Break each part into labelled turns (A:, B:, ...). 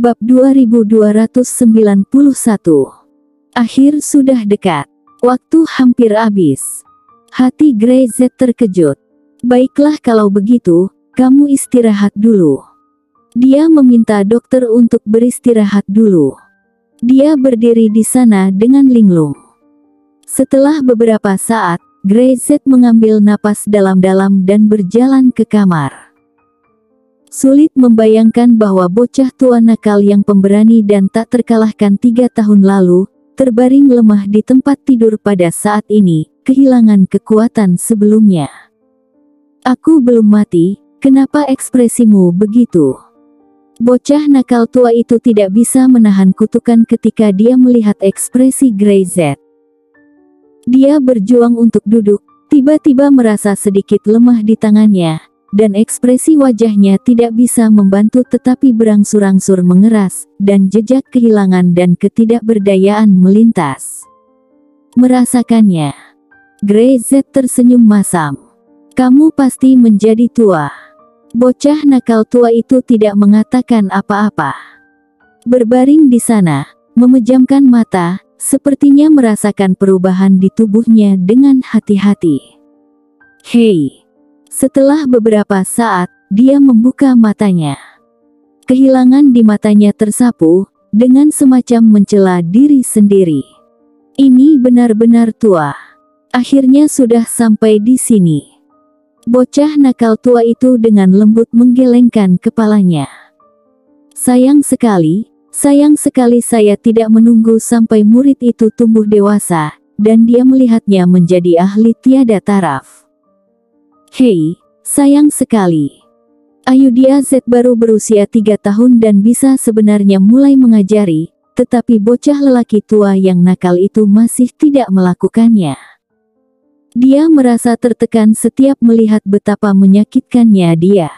A: Bab 2291. Akhir sudah dekat. Waktu hampir habis. Hati Greyz terkejut. Baiklah kalau begitu, kamu istirahat dulu. Dia meminta dokter untuk beristirahat dulu. Dia berdiri di sana dengan linglung. Setelah beberapa saat, Greyz mengambil napas dalam-dalam dan berjalan ke kamar. Sulit membayangkan bahwa bocah tua nakal yang pemberani dan tak terkalahkan 3 tahun lalu, terbaring lemah di tempat tidur pada saat ini, kehilangan kekuatan sebelumnya. Aku belum mati, kenapa ekspresimu begitu? Bocah nakal tua itu tidak bisa menahan kutukan ketika dia melihat ekspresi Greyz. Dia berjuang untuk duduk, tiba-tiba merasa sedikit lemah di tangannya, dan ekspresi wajahnya tidak bisa membantu tetapi berangsur-angsur mengeras, dan jejak kehilangan dan ketidakberdayaan melintas. Merasakannya. Greyz tersenyum masam. Kamu pasti menjadi tua. Bocah nakal tua itu tidak mengatakan apa-apa. Berbaring di sana, memejamkan mata, sepertinya merasakan perubahan di tubuhnya dengan hati-hati. Hei. Setelah beberapa saat, dia membuka matanya. Kehilangan di matanya tersapu, dengan semacam mencela diri sendiri. Ini benar-benar tua. Akhirnya sudah sampai di sini. Bocah nakal tua itu dengan lembut menggelengkan kepalanya. Sayang sekali saya tidak menunggu sampai murid itu tumbuh dewasa, dan dia melihatnya menjadi ahli tiada taraf. Hei, sayang sekali. Ayudhya Z baru berusia 3 tahun dan bisa sebenarnya mulai mengajari, tetapi bocah lelaki tua yang nakal itu masih tidak melakukannya. Dia merasa tertekan setiap melihat betapa menyakitkannya dia.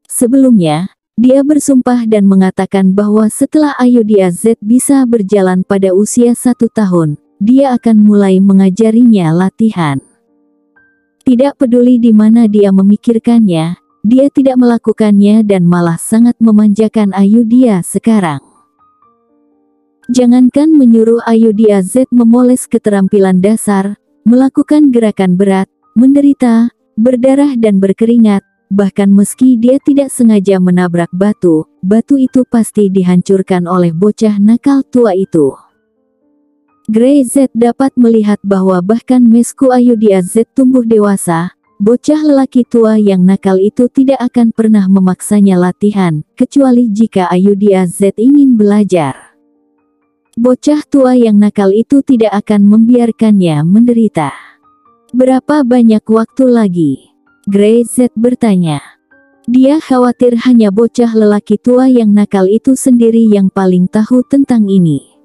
A: Sebelumnya, dia bersumpah dan mengatakan bahwa setelah Ayudhya Z bisa berjalan pada usia 1 tahun, dia akan mulai mengajarinya latihan. Tidak peduli di mana dia memikirkannya, dia tidak melakukannya dan malah sangat memanjakan Ayudhya sekarang. Jangankan menyuruh Ayudhya Z memoles keterampilan dasar, melakukan gerakan berat, menderita, berdarah dan berkeringat, bahkan meski dia tidak sengaja menabrak batu, batu itu pasti dihancurkan oleh bocah nakal tua itu. Greyz dapat melihat bahwa bahkan mesku Ayudhya Z tumbuh dewasa, bocah lelaki tua yang nakal itu tidak akan pernah memaksanya latihan, kecuali jika Ayudhya Z ingin belajar. Bocah tua yang nakal itu tidak akan membiarkannya menderita. Berapa banyak waktu lagi? Greyz bertanya. Dia khawatir hanya bocah lelaki tua yang nakal itu sendiri yang paling tahu tentang ini.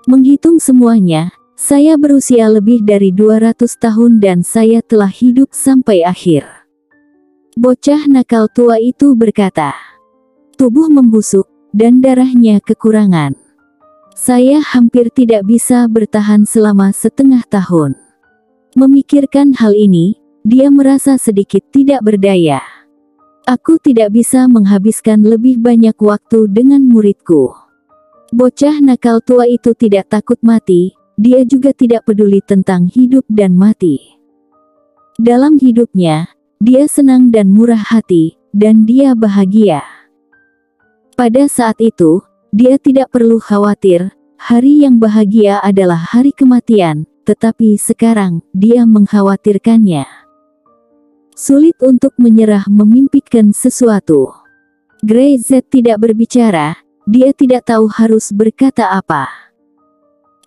A: Menghitung semuanya, saya berusia lebih dari 200 tahun dan saya telah hidup sampai akhir. Bocah nakal tua itu berkata. Tubuh membusuk, dan darahnya kekurangan. Saya hampir tidak bisa bertahan selama setengah tahun. Memikirkan hal ini, dia merasa sedikit tidak berdaya. Aku tidak bisa menghabiskan lebih banyak waktu dengan muridku. Bocah nakal tua itu tidak takut mati, dia juga tidak peduli tentang hidup dan mati. Dalam hidupnya, dia senang dan murah hati, dan dia bahagia. Pada saat itu, dia tidak perlu khawatir, hari yang bahagia adalah hari kematian, tetapi sekarang, dia mengkhawatirkannya. Sulit untuk menyerah memimpikan sesuatu. Greyz tidak berbicara. Dia tidak tahu harus berkata apa.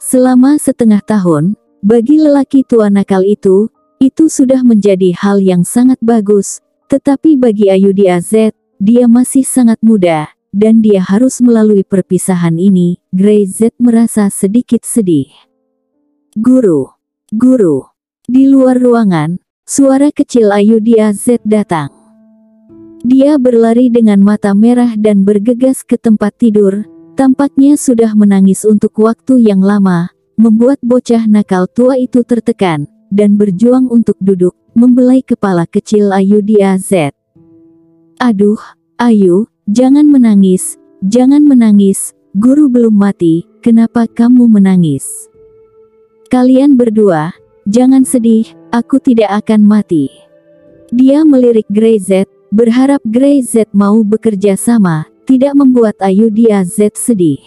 A: Selama setengah tahun, bagi lelaki tua nakal itu sudah menjadi hal yang sangat bagus, tetapi bagi Ayudhya Z, dia masih sangat muda, dan dia harus melalui perpisahan ini. Greyz merasa sedikit sedih. Guru. Di luar ruangan, suara kecil Ayudhya Z datang. Dia berlari dengan mata merah dan bergegas ke tempat tidur, tampaknya sudah menangis untuk waktu yang lama, membuat bocah nakal tua itu tertekan, dan berjuang untuk duduk, membelai kepala kecil Ayudhya Z. Aduh, Ayu, jangan menangis, jangan menangis, guru belum mati, kenapa kamu menangis? Kalian berdua, jangan sedih, aku tidak akan mati. Dia melirik Grey Z, berharap Grey Z mau bekerja sama, tidak membuat Ayudhya Z sedih.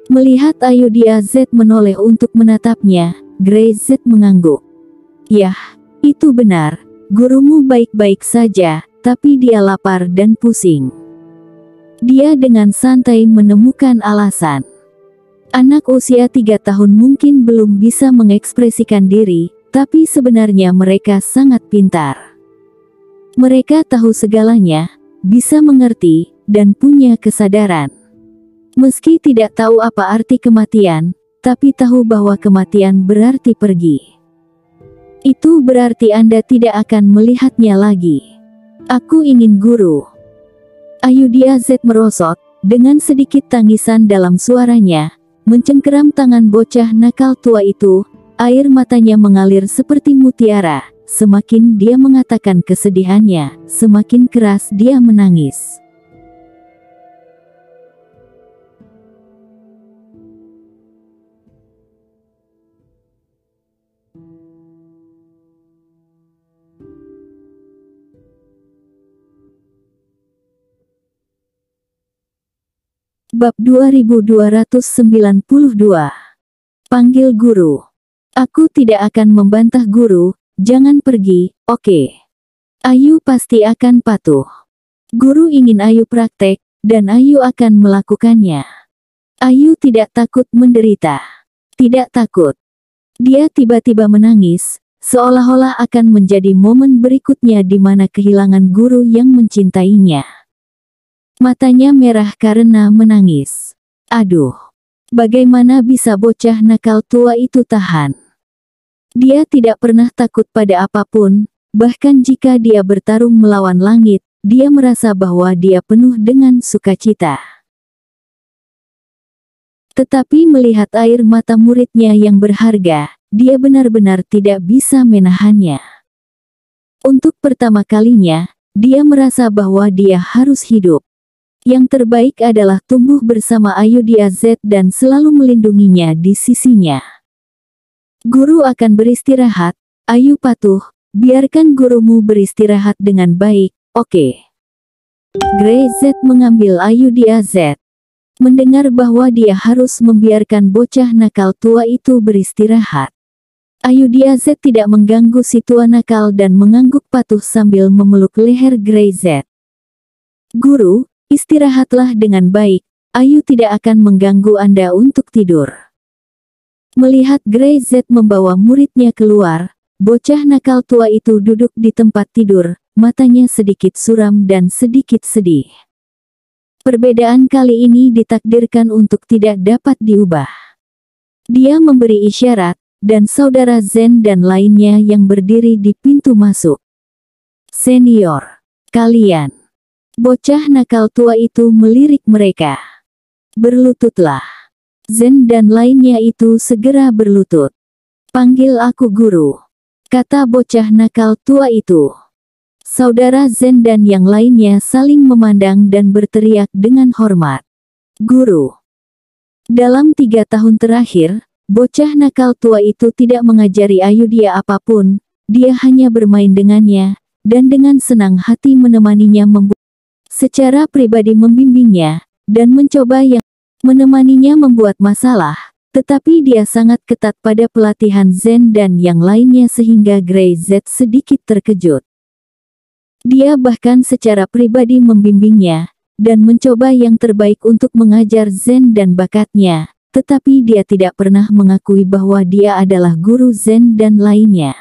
A: Melihat Ayudhya Z menoleh untuk menatapnya, Grey Z mengangguk. Yah, itu benar, gurumu baik-baik saja, tapi dia lapar dan pusing. Dia dengan santai menemukan alasan. Anak usia 3 tahun mungkin belum bisa mengekspresikan diri, tapi sebenarnya mereka sangat pintar. Mereka tahu segalanya, bisa mengerti, dan punya kesadaran. Meski tidak tahu apa arti kematian, tapi tahu bahwa kematian berarti pergi. Itu berarti Anda tidak akan melihatnya lagi. Aku ingin guru. Ayudhya Z merosot, dengan sedikit tangisan dalam suaranya, mencengkeram tangan bocah nakal tua itu, air matanya mengalir seperti mutiara, semakin dia mengatakan kesedihannya, semakin keras dia menangis. Bab 2292. Panggil guru. Aku tidak akan membantah guru, jangan pergi, oke? Ayu pasti akan patuh. Guru ingin Ayu praktek, dan Ayu akan melakukannya. Ayu tidak takut menderita. Tidak takut. Dia tiba-tiba menangis, seolah-olah akan menjadi momen berikutnya di mana kehilangan guru yang mencintainya. Matanya merah karena menangis. Aduh, bagaimana bisa bocah nakal tua itu tahan? Dia tidak pernah takut pada apapun, bahkan jika dia bertarung melawan langit, dia merasa bahwa dia penuh dengan sukacita. Tetapi melihat air mata muridnya yang berharga, dia benar-benar tidak bisa menahannya. Untuk pertama kalinya, dia merasa bahwa dia harus hidup. Yang terbaik adalah tumbuh bersama Ayudhya Z dan selalu melindunginya di sisinya. Guru akan beristirahat, Ayu patuh, biarkan gurumu beristirahat dengan baik, oke? Grey Z mengambil Ayudhya Z. Mendengar bahwa dia harus membiarkan bocah nakal tua itu beristirahat. Ayudhya Z tidak mengganggu si tua nakal dan mengangguk patuh sambil memeluk leher Grey Z. Guru, istirahatlah dengan baik, Ayu tidak akan mengganggu Anda untuk tidur. Melihat Grey Z membawa muridnya keluar, bocah nakal tua itu duduk di tempat tidur, matanya sedikit suram dan sedikit sedih. Perbedaan kali ini ditakdirkan untuk tidak dapat diubah. Dia memberi isyarat, dan saudara Zen dan lainnya yang berdiri di pintu masuk. Senior, kalian. Bocah nakal tua itu melirik mereka. Berlututlah. Zen dan lainnya itu segera berlutut. Panggil aku guru, kata bocah nakal tua itu. Saudara Zen dan yang lainnya saling memandang dan berteriak dengan hormat. Guru. Dalam 3 tahun terakhir, bocah nakal tua itu tidak mengajari Ayudhya apapun, dia hanya bermain dengannya, dan dengan senang hati menemaninya secara pribadi membimbingnya, dan mencoba yang menemaninya membuat masalah, tetapi dia sangat ketat pada pelatihan Zen dan yang lainnya sehingga Grey Z sedikit terkejut. Dia bahkan secara pribadi membimbingnya, dan mencoba yang terbaik untuk mengajar Zen dan bakatnya, tetapi dia tidak pernah mengakui bahwa dia adalah guru Zen dan lainnya.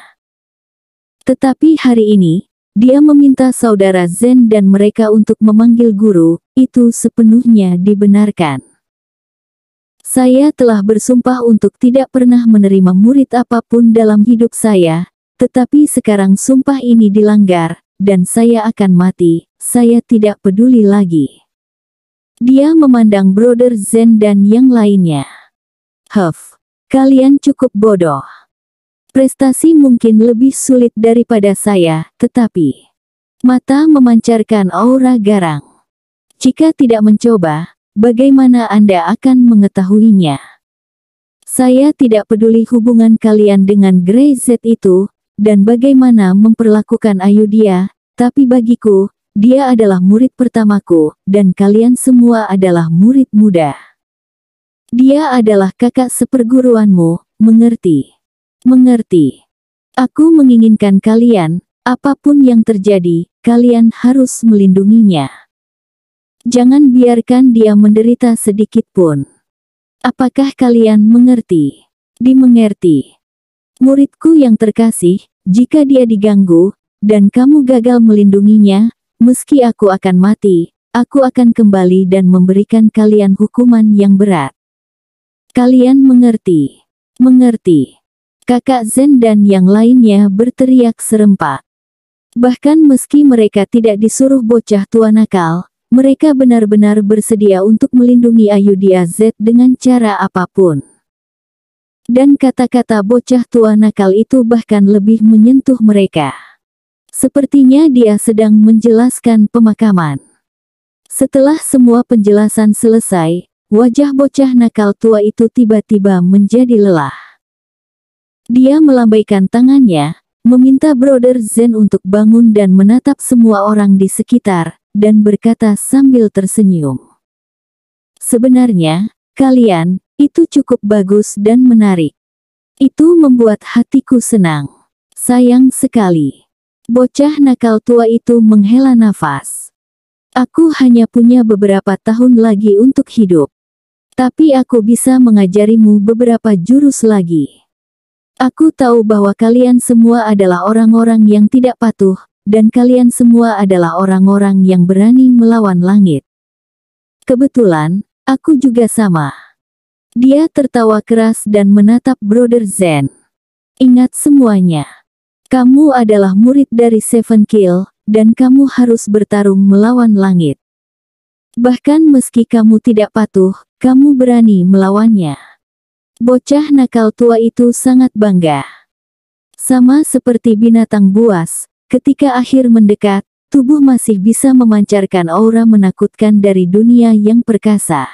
A: Tetapi hari ini, dia meminta saudara Zen dan mereka untuk memanggil guru, itu sepenuhnya dibenarkan. Saya telah bersumpah untuk tidak pernah menerima murid apapun dalam hidup saya, tetapi sekarang sumpah ini dilanggar, dan saya akan mati, saya tidak peduli lagi. Dia memandang Brother Zen dan yang lainnya. Kalian cukup bodoh. Prestasi mungkin lebih sulit daripada saya, tetapi mata memancarkan aura garang. Jika tidak mencoba, bagaimana Anda akan mengetahuinya? Saya tidak peduli hubungan kalian dengan Grey Z itu, dan bagaimana memperlakukan Ayudhya, tapi bagiku, dia adalah murid pertamaku, dan kalian semua adalah murid muda. Dia adalah kakak seperguruanmu, mengerti? Mengerti. Aku menginginkan kalian, apapun yang terjadi, kalian harus melindunginya. Jangan biarkan dia menderita sedikit pun. Apakah kalian mengerti? Dimengerti. Muridku yang terkasih, jika dia diganggu, dan kamu gagal melindunginya, meski aku akan mati, aku akan kembali dan memberikan kalian hukuman yang berat. Kalian mengerti? Mengerti. Kakak Zen dan yang lainnya berteriak serempak. Bahkan meski mereka tidak disuruh bocah tua nakal, mereka benar-benar bersedia untuk melindungi Ayudhya Z dengan cara apapun. Dan kata-kata bocah tua nakal itu bahkan lebih menyentuh mereka. Sepertinya dia sedang menjelaskan pemakaman. Setelah semua penjelasan selesai, wajah bocah nakal tua itu tiba-tiba menjadi lelah. Dia melambaikan tangannya, meminta Brother Zen untuk bangun dan menatap semua orang di sekitar, dan berkata sambil tersenyum. Sebenarnya, kalian, itu cukup bagus dan menarik. Itu membuat hatiku senang. Sayang sekali. Bocah nakal tua itu menghela nafas. Aku hanya punya beberapa tahun lagi untuk hidup. Tapi aku bisa mengajarimu beberapa jurus lagi. Aku tahu bahwa kalian semua adalah orang-orang yang tidak patuh, dan kalian semua adalah orang-orang yang berani melawan langit. Kebetulan, aku juga sama. Dia tertawa keras dan menatap Brother Zen. Ingat semuanya. Kamu adalah murid dari Seven Kill, dan kamu harus bertarung melawan langit. Bahkan meski kamu tidak patuh, kamu berani melawannya. Bocah nakal tua itu sangat bangga. Sama seperti binatang buas, ketika akhir mendekat, tubuh masih bisa memancarkan aura menakutkan dari dunia yang perkasa.